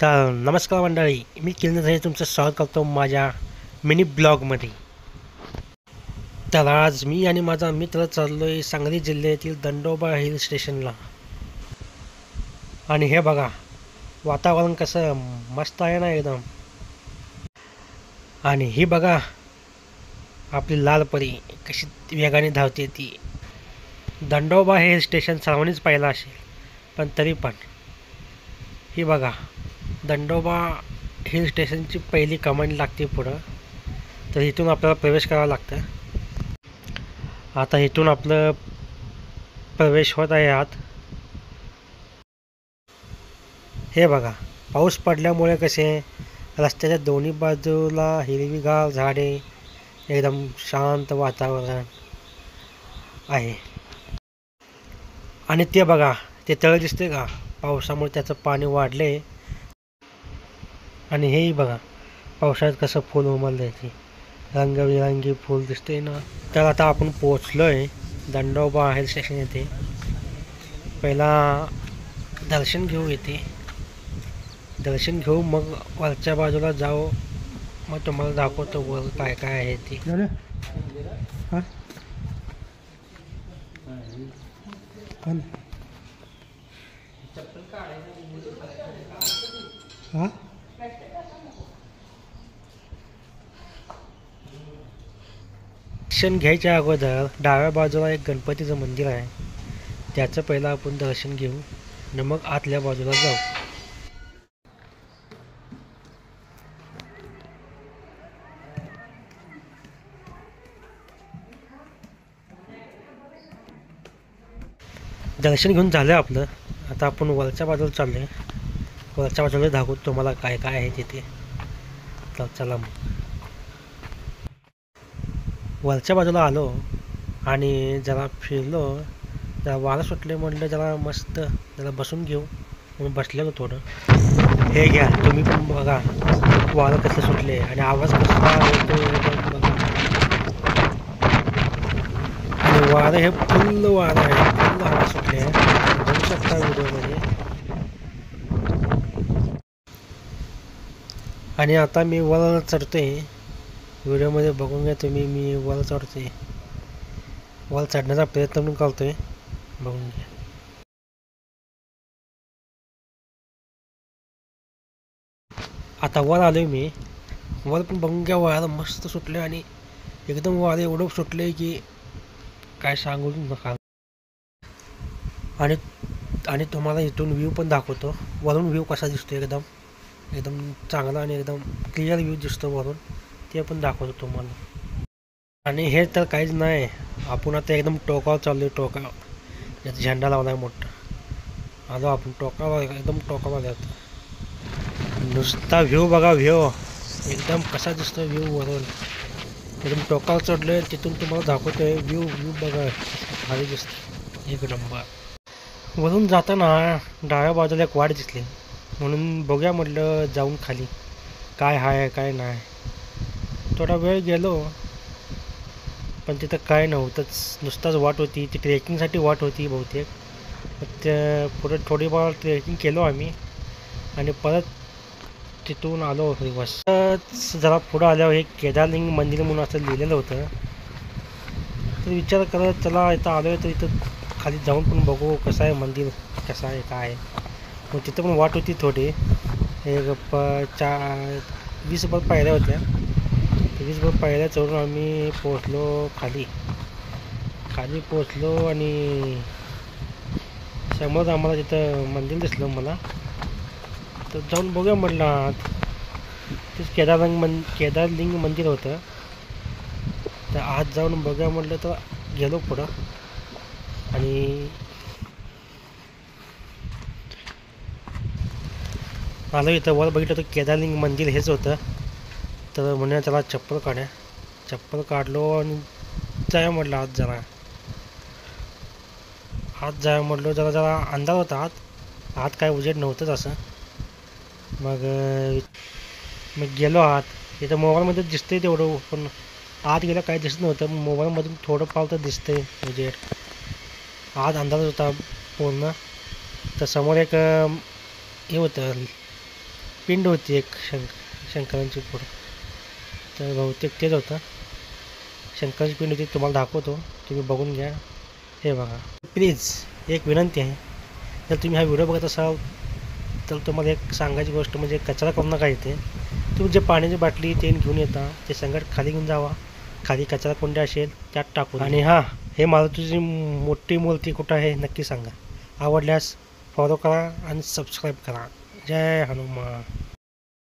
तर नमस्कार मंडळी, मी किरण तुमचं स्वागत करतो माझ्या मिनी ब्लॉगमध्ये. तर आज मी आणि माझा मित्र चाललो आहे सांगली जिल्ह्यातील दंडोबा हिल स्टेशनला. आणि हे बघा, वातावरण कसं मस्त आहे ना एकदम. आणि ही बघा आपली लाल परी कशी वेगाने धावते ती. दंडोबा हिल स्टेशन सर्वांनीच पाहिलं असेल, पण तरी पण ही बघा, दंडोबा हिल स्टेशनची पहिली कमानी लागते पुढं. तर इथून आपल्याला प्रवेश करावा लागतं. आता इथून आपलं प्रवेश होत आहे आत. हे बघा, पाऊस पडल्यामुळे कसे रस्त्याच्या दोन्ही बाजूला हिरवीगार झाडे, एकदम शांत वातावरण आहे. आणि ते बघा, ते तळ दिसते का, पावसामुळे त्याचं पाणी वाढले. आणि हेही बघा, पावसाळ्यात कसं फूल उमललंय, ते रंगबिरंगी फूल दिसते ना. तर आता आपण पोचलोय दंडोबा हिल स्टेशन येथे. पहिला दर्शन घेऊ येते, दर्शन घेऊ, मग वरच्या बाजूला जाऊ. मग तुम्हाला दाखवतो वर काय काय आहे ते. दर्शन घ्यायच्या अगोदर डाव्या बाजूला एक गणपतीचं मंदिर आहे, त्याचं पहिलं आपण दर्शन घेऊ आणि मग आतल्या बाजूला जाऊ. दर्शन घेऊन झालं आपलं. आता आपण वरच्या बाजूला चाललो आहे. वरच्या बाजूला दाखवतो तुम्हाला काय काय आहे तिथे. तर चला मग. वरच्या बाजूला आलो आणि जरा फिरलो. जरा वारं सुटले म्हटलं जरा मस्त जरा बसून घेऊ म्हणून बसलेलो थोडं. हे घ्या तुम्ही पण बघा, वारं कसं सुटले आणि आवाज कसा होतो बघा. आणि वारं हे फुल वारं आहे, फुल आवाज सुटले बघू शकता व्हिडिओमध्ये. आणि आता मी वर चढतोय, व्हिडिओमध्ये बघून घ्या तुम्ही. मी वर चढतोय, वर चढण्याचा प्रयत्न पण करतोय, बघून घ्या. आता वर आलोय मी. वर पण बघून घ्या, वारं मस्त सुटले आणि एकदम वारं एवढं सुटले की काय सांगू नका. आणि आणि तुम्हाला इथून व्ह्यू पण दाखवतो, वरून व्ह्यू कसा दिसतो. एकदम एकदम चांगला आणि एकदम क्लिअर व्ह्यू दिसतो वरून, ते पण दाखवतो तुम्हाला. आणि हे तर काहीच नाही, आपण आता एकदम टोकावर चाललो. टोकावर याचा झेंडा लावला आहे मोठा. आलो आपण टोकावर, एकदम टोकावर जातो. नुसता व्ह्यू बघा, व्ह्यू एकदम कसा दिसतो व्ह्यू वरून. एकदम टोकावर चढलोय, तिथून तुम्हाला दाखवतोय व्ह्यू. व्ह्यू बघा भारी दिसतो, एक नंबर. वरून जाताना डाव्या बाजूला एक वाट दिसली, म्हणून बघूया म्हटलं जाऊन खाली काय आहे काय नाही. थोडा वेळ गेलो पण तिथं काय नव्हतंच, नुसताच वाट होती. ती ट्रेकिंगसाठी वाट होती बहुतेक. त्या पुढे थोडीफार ट्रेकिंग केलो आम्ही आणि परत तिथून आलो रिवर्स. जरा पुढं आल्यावर हे केदारलिंग मंदिर म्हणून असं लिहिलेलं होतं. तर विचार करत चला इथं आलो आहे, तर इथं खाली जाऊन पण बघू कसं आहे मंदिर, कसं आहे काय. मग तिथं पण वाट होती थोडी, एक 20 पायऱ्या होत्या. 20 पायऱ्या चढून आम्ही पोचलो खाली. खाली पोचलो आणि समोर आम्हाला तिथं मंदिर दिसलं मला. तर जाऊन बघूया म्हटलं आत. तेच केदारलिंग मंदिर होतं. तर आत जाऊन बघूया म्हटलं, तर गेलो पुढं आणि आलो इथं. वर बघितलं तर केदारलिंग मंदिर हेच होतं. तर म्हणे त्याला चप्पल काढ्या, चप्पल काढलो आणि जाया म्हटलं आत. जरा आत जाया म्हटलो, जरा जरा अंधार होता आत. आत काय उजेड नव्हतंच असं. मग मग गेलो आत. इथं मोबाईलमध्ये दिसतंय तेवढं, पण आत गेलं काय दिसत नव्हतं. मोबाईलमधून थोडं फार तर दिसतंय उजेड. आत अंदाज होता पूर्ण. तर समोर एक हे होतं, पिंड होती एक शंकरांची पुढं, तर बहुतेक तेच होतं. शंकराची पिंड होती, तुम्हाला दाखवतो, तुम्ही बघून घ्या. हे बघा. प्लीज एक विनंती आहे, जर तुम्ही हा व्हिडिओ बघत असाल तर तुम्हाला एक सांगायची गोष्ट म्हणजे कचरा करू नका इथे. तुम्ही जे पाण्याची बाटली ते घेऊन येता ते संकट खाली घेऊन जावा. खाली कचरा कोंडी असेल त्यात टाकून. आणि हां, हे मारुतीची मोठी मूर्ती कुठं आहे नक्की सांगा. आवडल्यास फॉलो करा आणि सबस्क्राईब करा. जय हनुमान.